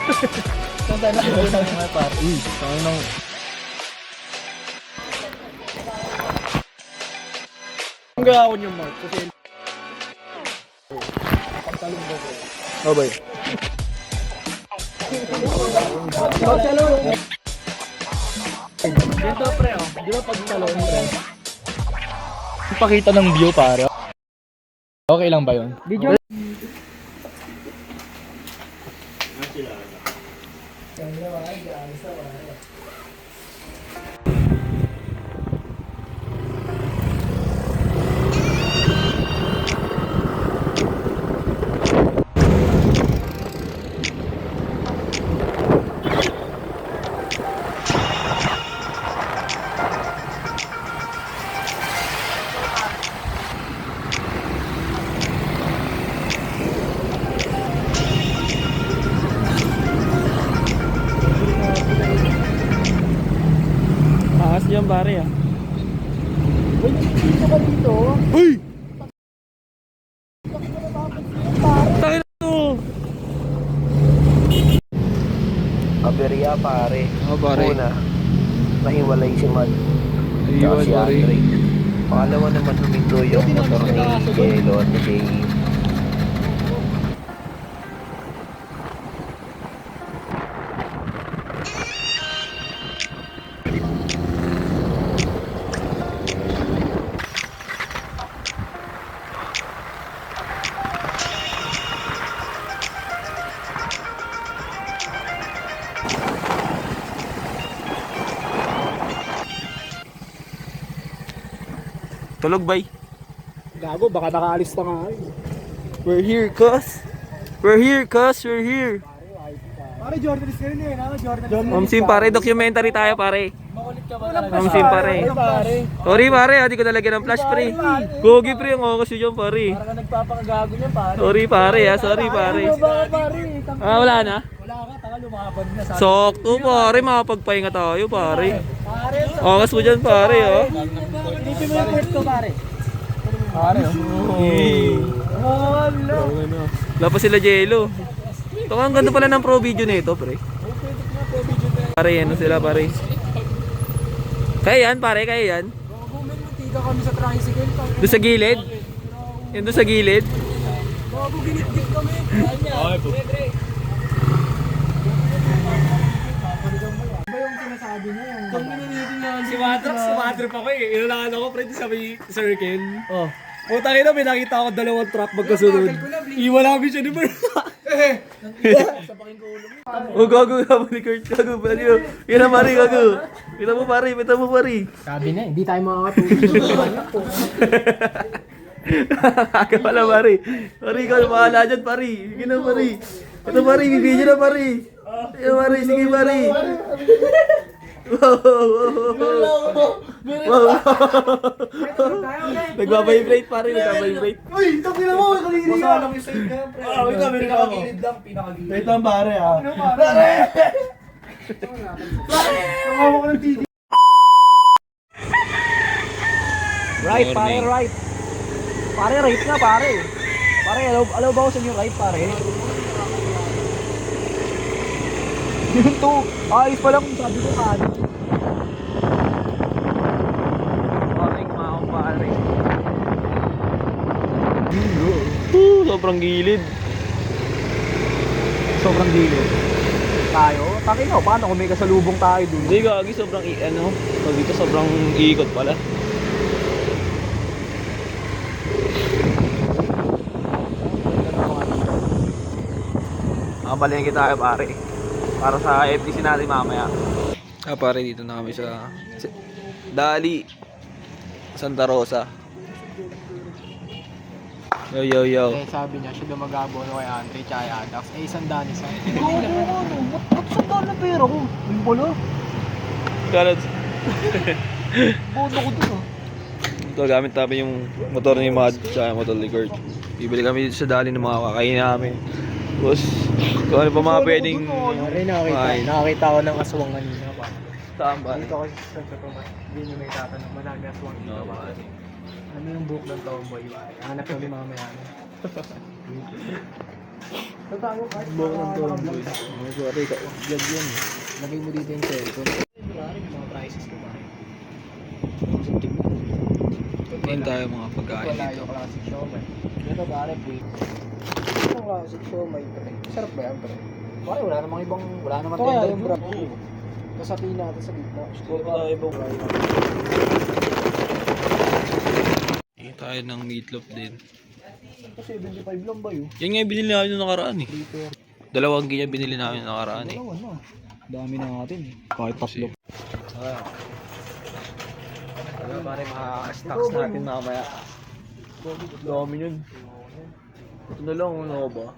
Saan tayo nakikita ng mga par? Uy, saan nang... Ang gawin yung mark kasi... Pagtalong ba ko? Oh, boy. Pagtalong! Dito pre, oh. Di ba pagtalong pre? Pakita ng view pare. Okay lang ba yun? Video. Angas dyan pare ah. Uy, dito ka dito. Uy! Tayo na to! Aberya pare. Oh pare. Una, nahiwalay si Mad. Iwan Si pare. Andre. Pangalawa naman huminto yung motor ni Jello at ni Jay. Tulog bay. Gago, baka nakaalis na nga. We're here cuz. We're here cuz. We're here. Pare, journalist ka rin eh. Journalist. Ma'am Sim pare, documentary tayo pare. Makulit ka ba talaga? Ma'am Sim pare. Sorry pare, hindi ko nalagyan ng flash pre. Gogi pre, ang okas yun pare. Parang ka nagpapakagago niya pare. Sorry pare ah, sorry pare. Baka pare. Ah, wala na? Wala ka, taka lumakapag na sa... Sakto pare, makapagpahinga tayo pare. Pare, Okas mo dyan pare oh. Pinipin mo yung pwet ko pare. Pare oh. Wala. Wala pa sila Jello. Ito ang ganda pala ng pro video nito pre. Pare, ano sila pare. Kaya yan pare, kaya yan. Gago, men, matiga kami sa tricycle. Doon sa gilid. Yan doon sa gilid. Gago, ginit-git kami. Okay po. Ano ba yung sinasabi niya? Kung mininitin nga Sumatrap ako eh. Inunahan ako, friend, sa may circle. Oh. Putang ina, may nakita ako dalawang truck magkasunod. Iwala kami siya ni Bert. Oh, gago ka ni Kurt. Gago ba niyo? Yan na pare, gago. Kita mo pare, kita mo pare. Sabi na, hindi tayo makakatulog. Kaka pala pare. Pare, ikaw mahala dyan pare. Sige na pare. Ito pare, bibigyan na pare. Sige pare, sige pare. Wow. Nagbabibrate pare, nagbabibrate. Uy, tabi na mo, kalili Basta ka. lang yung side nga, pre. Wait lang, Pinakagilid lang, pinakagilid. Wait lang pare ah. Pare! Pare! Nakawa ko ng TV. Right, pare, right. Pare, right na, pare. Pare, alaw ba ako sa inyo right, pare? Yun to. Ayos pa lang kung sabi ko kanin. Pare, kumakong pare. Sobrang gilid. Sobrang gilid. Tayo? Takin mo, paano kung may kasalubong tayo dun? Hindi gagi, sobrang ano. So dito sobrang ikot pala. Balikan kita pare. Para sa FTC natin mamaya. Pare, dito na kami sa Dali, Santa Rosa. Yo yo yo. Eh, sabi niya, siya daw mag-abono kay Andre tsaka kay Adax. Eh, isang daan isa. Ba't isang daan na pera ko? Yung pala. Kalad. Bono ko dun ah. Ito, gamit namin yung motor ni Mad tsaka yung motor ni Kurt. Bibili kami dito sa Dali ng mga kakain namin. Tapos, kung ano pa mga pwedeng Pare, kumain. nakakita ko ng aswang kanina pa. Saan ba? Dito kasi sa Totomas, hindi nyo may tatanong, manami aswang dito ba? Ano yung buhok ng tomboy ba? Hanap kami mamaya. Tatago kahit Buka ng tomboy. Sorry, vlog yan. lagay mo dito yung cellphone. Pare, mga prices ko pare. Ngayon tayo mga pagkain Wala dito. yung classic siomai. Ito pare, pre. Yung classic siomai, pre. Sarap ba yan, pre? Pare, wala namang Ito kaya tender yung bro. bro. Kasapi natin sa gitna. Tingin tayo ng meatloaf din. Ito 75 lang ba yun? Yan nga yung binili namin nung nakaraan eh. Liter. Dalawang ganyan binili namin nung nakaraan eh. Dalawa na. Dami na natin. Kahit tatlo. Ano pare, makaka-stocks natin mamaya. Dami yun. Ito na lang, ano ba?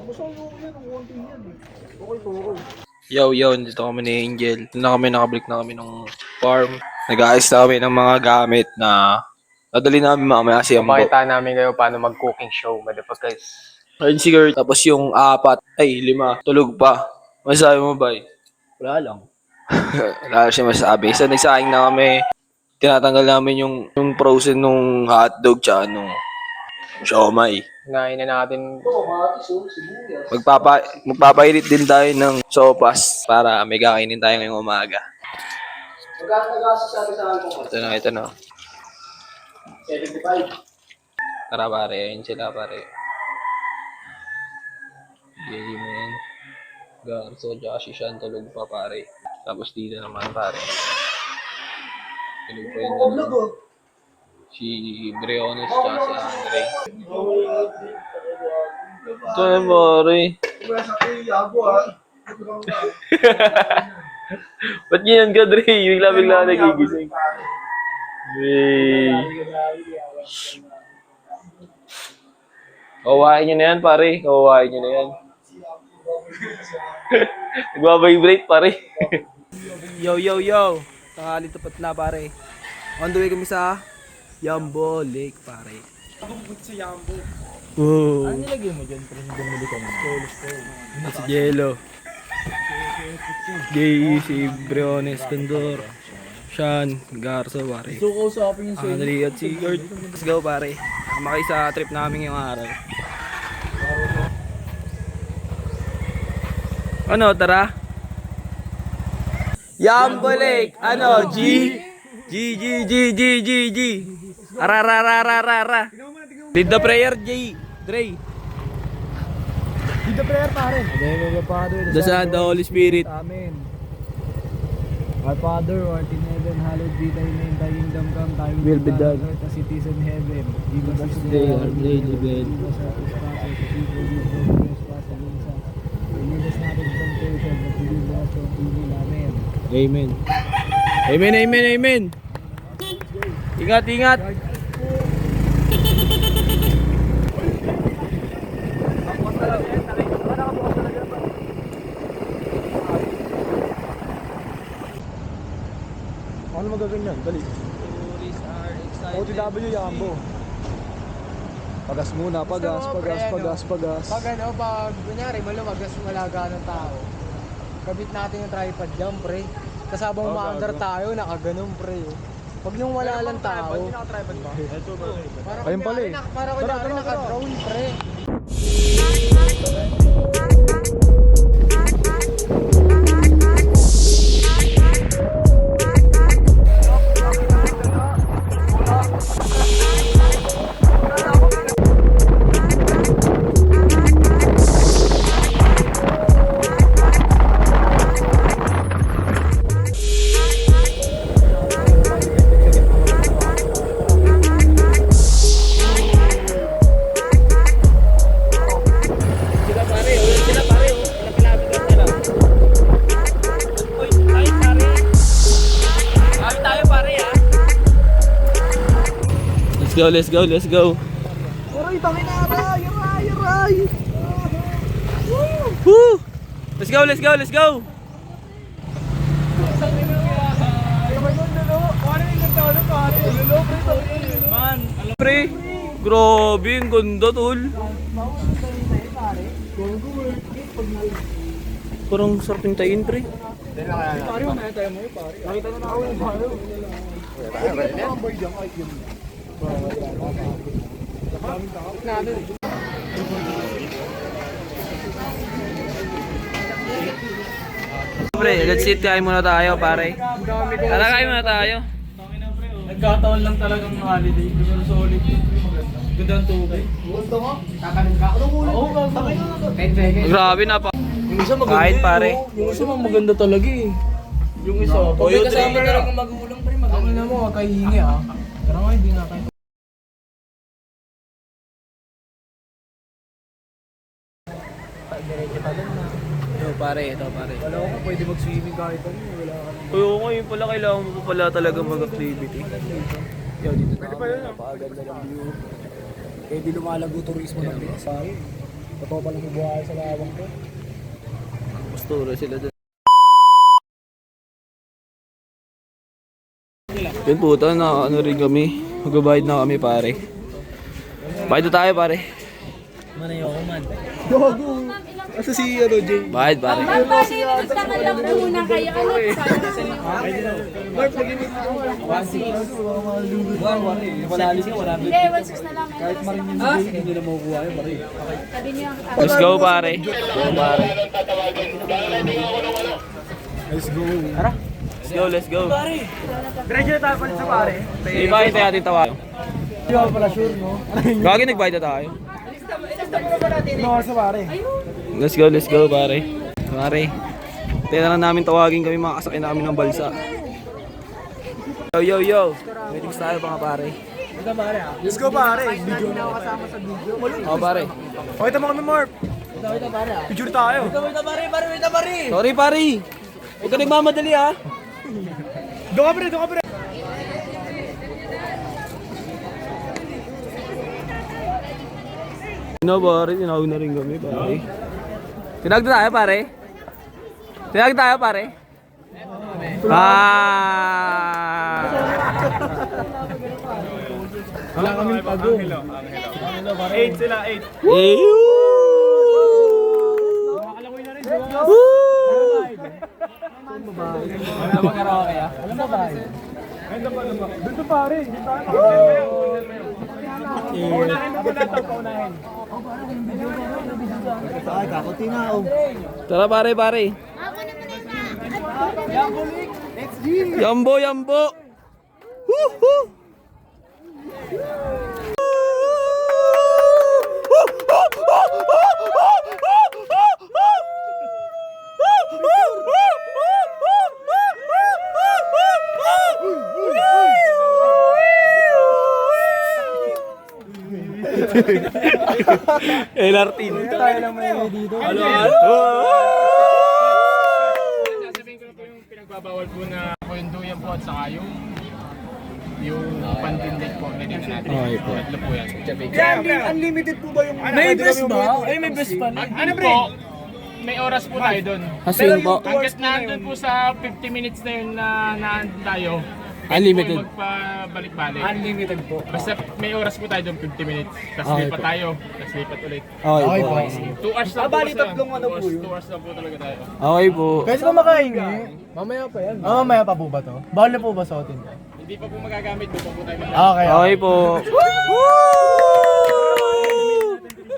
Basta yung yan, ang konti yan eh. Okay to, okay. Yo, dito kami ni Angel. Doon na kami, nakabalik na kami ng farm. Nag-aayos na kami ng mga gamit na nadali namin mamaya si Ambo. Pakita namin kayo paano mag-cooking show, motherfuckers. Ayun si Gert. Tapos yung 5, tulog pa. Masabi mo ba? Wala lang. Wala siya masabi. So nagsaing na kami. Tinatanggal namin yung frozen nung hotdog tsaka nung siomai. Ngayon na natin. Magpapainit din tayo ng sopas para may kakainin tayo ngayong umaga. Ito na. 75. Tara pare, ayun sila pare. Gili mo yan. Garso, tsaka si Sean tulog pa pare. Tapos dito naman pare. Tulog pa yun dalawa. Si Briones tsaka si Andre. Ito na pare. Ba't ganyan ka, Dre? Bigla-bigla nagigising. Hey. Kawain nyo na yan, pare. Kawain nyo na yan. Nagbabibrate, pare. Yo! Tanghali tapat na pare. On the way kami sa Yambo Lake pare. Wow. Ano nilagay mo dyan? Pero hindi bumili ka naman. Si Jello. Jay, si Briones, Condor. Sean, Garso, pare. So, kausapin yung sa'yo. Andre at si Gert. Let's go pare. Tama kayo sa trip namin ngayong araw. Ano, tara? Yambo Lake! Ano, G? G. Arararararara. Lead the prayer, J. Dre. Lead the prayer, pare. The Son, the Holy Spirit. Amen. Our Father, who art in heaven, hallowed be thy name. Thy kingdom come, thy will be done on earth as it is in heaven. Give us this day our daily bread. Give us our trespasses, as we forgive those who trespass against us. And lead us not into temptation, but deliver us from evil. Amen. Amen. Ingat. Ano magaganyan? Dali. OTW Yambo. Pagas muna, pagas. Pag ano, pag kunyari maluwag, wala ganang tao. Kabit natin yung tripod dyan, pre. Kasabang umaandar tayo, nakaganon, pre. Pag yung wala lang tao. Hindi naka-tripod ba? Ayun pala eh. Para kunyari naka-drone, pre. Let's go. Aray, tangin na, aray. Woo! Let's go. Pre, grabe, ang ganda, tol. Parang sarap yung tayin, pre. Pare, mamaya tayo mo yun, pare. Nakita na ako yung pare. Boy dyan, kahit yun. Natin. pre, let's sit, kain muna tayo pare. Tara, kain muna tayo. Nagkataon lang talagang holiday. Pero solid. Ganda ang tubig. Gusto mo? Kakanin ka? Oo, kakain na. 10 seconds. Grabe na pa. Yung isa maganda. Kahit pare. Yung isa maganda talaga eh. Yung isa. Pag may kasama talagang magulang pre, maganda na mo, huwag kayo hingi ah. Pero nga hindi na kayo. Ito pare, ito pare. Wala ko pwede mag-swimming kahit ano. Wala ka na. Oo nga, yun pala kailangan mo pa pala talaga mag-activity. Yo, dito pwede pa yun. Napakaganda ng view. Eh di lumalago turismo ng Pasay. Totoo pa lang ibuhay sa lawang ko. Postura sila dun. Yun puta, na ano rin kami. Magbabayad na kami pare. Bayad na tayo pare. Gago. Asa si ano, Jay? Bayad pare. Ma'am, bakit magtangan lang po muna kayo? Ano Mark, nag-init ako. 1-6. Malalis ka, wala. Hindi, 1-6 na lang. Kahit marin yung Jay, hindi na makukuha yun, pare. Sabi niyo ang Let's go pare. Go pare. Let's go. Let's go. Diretso na tayo pa sa pare. Di ba tayo ating tawagan? Hindi ako pala sure, no? Gagi nagbayad na tayo. No, sa pare. Let's go pare. Pare. Tingnan lang namin tawagin kami mga kasakay namin ng balsa. Yo. Waiting tayo mga pare. Let's go pare. Video na ako kasama sa video. Oh pare. Pakita mo kami, Mark. Wait pare. Picture tayo. Wait pare. Sorry pare. Huwag ka nagmamadali ha. Doon ka pre. Pare, tinawag na rin kami pare. Tinawag na tayo pare. Tinawag tayo pare. Wala kaming pagong. 8 sila, 8. Alam mo karaoke kaya? Alam mo ba? Doon to pare, hindi tayo. Paunahin mo muna ito, paunahin. Ay, kakuti na oh. Tara pare. Yambo. Woohoo! LRT. Tayo lang may dito. Sasabihin ko na po yung pinagbabawal po na po yung duyan po at saka yung pandindig po. Ganyan natin. Okay po. Tatlo po yan. Unlimited po ba yung... May best ba? Ay, may best pa. Ano po? May oras po tayo doon. Hasin po. Hanggat nandun po sa 50 minutes na yun na nandun tayo. Unlimited. Po magpabalik-balik. Unlimited po. Basta may oras po tayo doon 50 minutes. Tapos lipat tayo. Tapos lipat ulit. Okay po. 2 hours lang po. bali, basta. tatlong ano po yun? 2 hours lang po talaga tayo. Okay po. Pwede ba makahingi? Mamaya pa yan. Mamaya pa po ba to? Bawal na po ba sa hotel? Hindi pa po magagamit. Doon pa po tayo Okay. Okay po.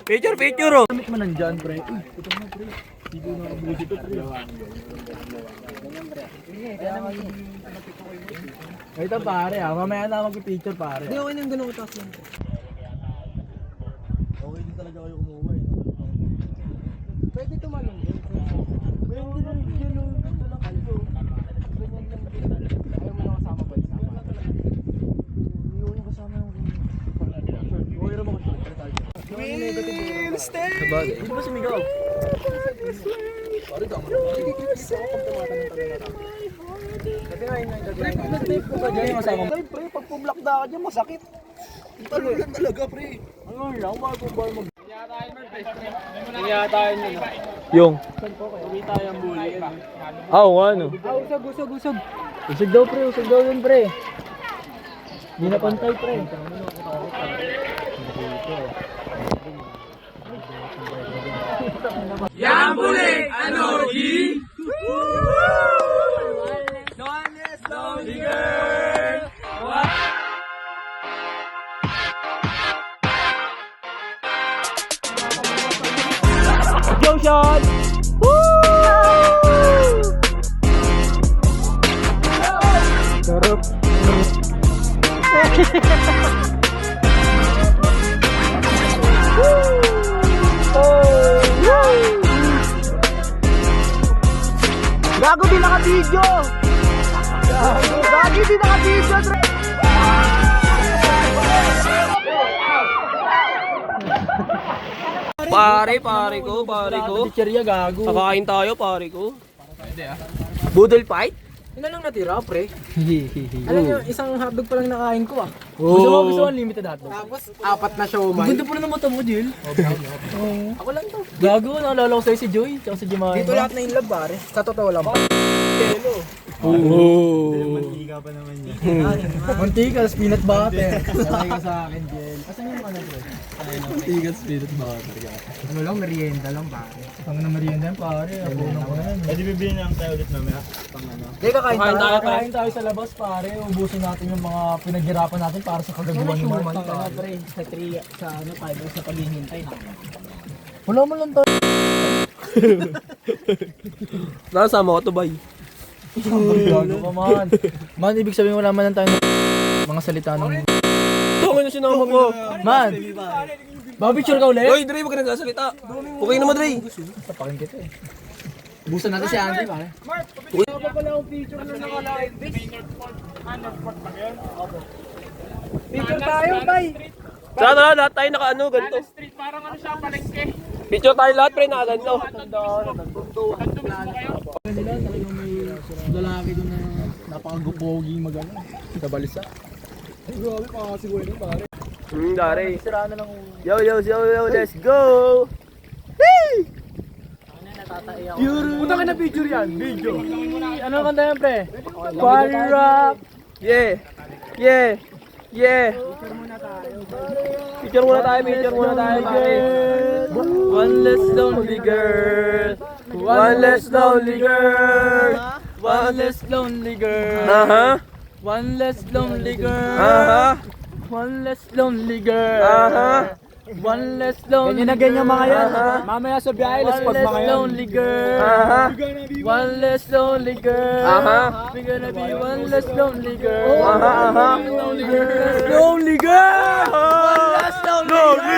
Picture oh. Gamit mo nandyan, pre. Uy, puto mo, pre. Hindi ko nakabuti to, pre. Ito pare mamaya na mag-picture pare. Hindi, okay na yung ganun utas lang. Okay din talaga kayo umuwi. Pwede tumalong din. Pwede na rin dyan o. Ito lang kayo. Ganyan lang din. Ayaw mo na kasama ba? Hindi ko yung kasama yung okay naman ko. Will stay! Hindi ba sumigaw? Pare, tama na. Hindi ko pag tumatanong talaga. Pre, pag nag-tape ko ba dyan, masama mo? Pre, pag pumlakda ka dyan, masakit. Talo lang talaga, pre. Ano lang, makakubal mag... Tingatayin nyo na. Yung. Uwi tayo ang bully. Oo nga no. Usag. Usag daw, pre. Usag daw yun, pre. Hindi na pantay, pre. Yambuli! Ano, G? Yo, Sean! Woo! Gago din naka-video! Gago din naka-video, Dre! Pare ko. Chicheria, gago. Kakain tayo, pare ko. Boodle fight? Yun na lang natira, pre. Alam niyo, isang hotdog pa lang nakain ko ah. Gusto mo unlimited hotdog? Tapos, 4 na siomai. Ganda pa rin ng mata mo, Jill. Ako lang to. Gago, naalala ko sa'yo si Joy, tsaka si Jemima. Dito lahat na in love, pare. Sa totoo lang. Hello. Mantika pa naman yan. Mantika, peanut butter. Sabi ka sa akin, Jill. Asan yung ano, bro? Mantika, peanut butter. Ano lang, merienda lang, pare. Pang na merienda yan, pare. Ako na yan. Pwede bibili lang tayo ulit mamaya. Pang ano. Kain tayo sa labas, pare. Ubusin natin yung mga pinaghirapan natin para sa kagaguhan ni Mark. Pre, sa 3, sa ano tayo, sa paghihintay na. Wala mo lang tayo. Nakasama ko to, bay. Gago ka, man. Man, ibig sabihin wala man lang tayo mga salita ng... Ito, ngayon sinama mo. Man! Babicture ka ulit? Hoy, Dre, wag ka nagsasalita. Okay naman, Dre. Tapakin kita eh. Busan natin si Andre, pare. Wala pala akong picture na naka-live. Picture tayo, bay! Sana lahat tayo naka-ano, ganito. Street, parang ano siya, palengke. Picture tayo lahat, pre, naka-ganito. Nila, talagang may lalaki doon na napakagupoging mag-ano. Sa balisa. Ay, grabe, pakakasiguay nun, pare. Dare. Sira na lang Yo, let's go! Punta ka na picture yan, video. Ano kanta yan, pre? Party rock! Yeah! Picture muna tayo, pare. One less lonely girl. One less lonely girl. One less lonely girl. Aha. One less lonely girl. Aha. One less lonely girl. Aha. One less lonely girl. Ganyan na ganyan mga yan. Mamaya sa biyahe, let's pag mga yan. One less lonely girl. Aha. One less lonely girl. Aha. We're gonna be one less lonely girl. Aha, aha. Lonely girl. Lonely girl. One less lonely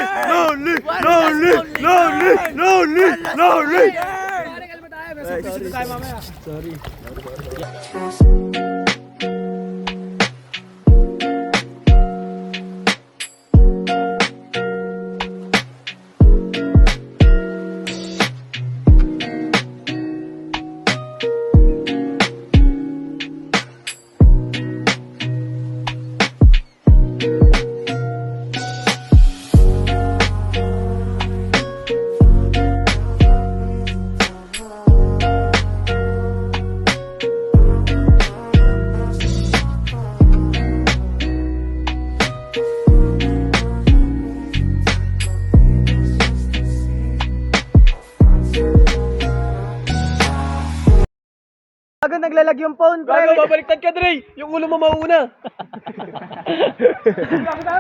Lonely. Agad naglalag yung phone, pre. Gago, babaliktad ka, Dre. Yung ulo mo mauna.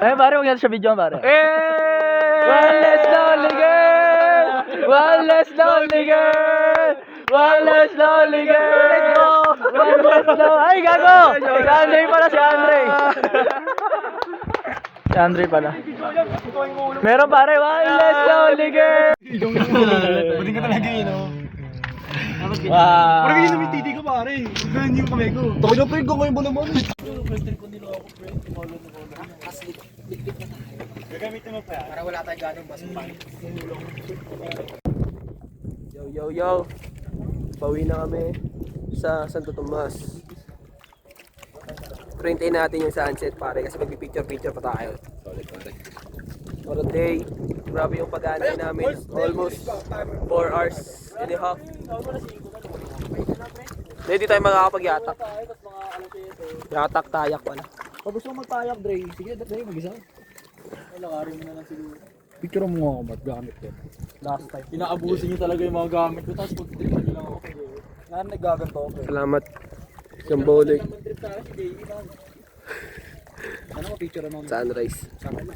Eh, pare, huwag natin siya video, pare. Eh! One less lonely girl. One less lonely girl. One less lonely girl. One less lonely... Ay, gago! Si Andre pala, si Andre. Si Andre pala. Meron, pare, one less lonely girl. Pwede ka talaga yun, oh. Wow. Parang yun naman titi ko, pare. Ganyan yung kamay ko. Takot na pre, kung kayo ba naman? Gagamitin mo pa yan. Para wala tayong ganong baso pa. Yo. Pauwi na kami sa Santo Tomas. Printin natin yung sunset, pare, kasi magpipicture pa tayo. Solid, pare. For a day, grabe yung pag-aanay namin. Almost 4 hours and a half. Hindi tayo makakapag-yatak. Yatak-tayak pala. Pag gusto mo magtayak, Dre, sige, Dre, mag-isa. Lakarin mo na lang siguro. Picture mo nga ako, Matt, gamit ko. Last time. Inaabusin niyo talaga yung mga gamit ko, tapos pag-trip nyo lang ako. Nga naggaganto ako. Salamat. Symbolic. Trip sa akin si Baby, man. Ano mo, picture naman? Sunrise. Sa akin.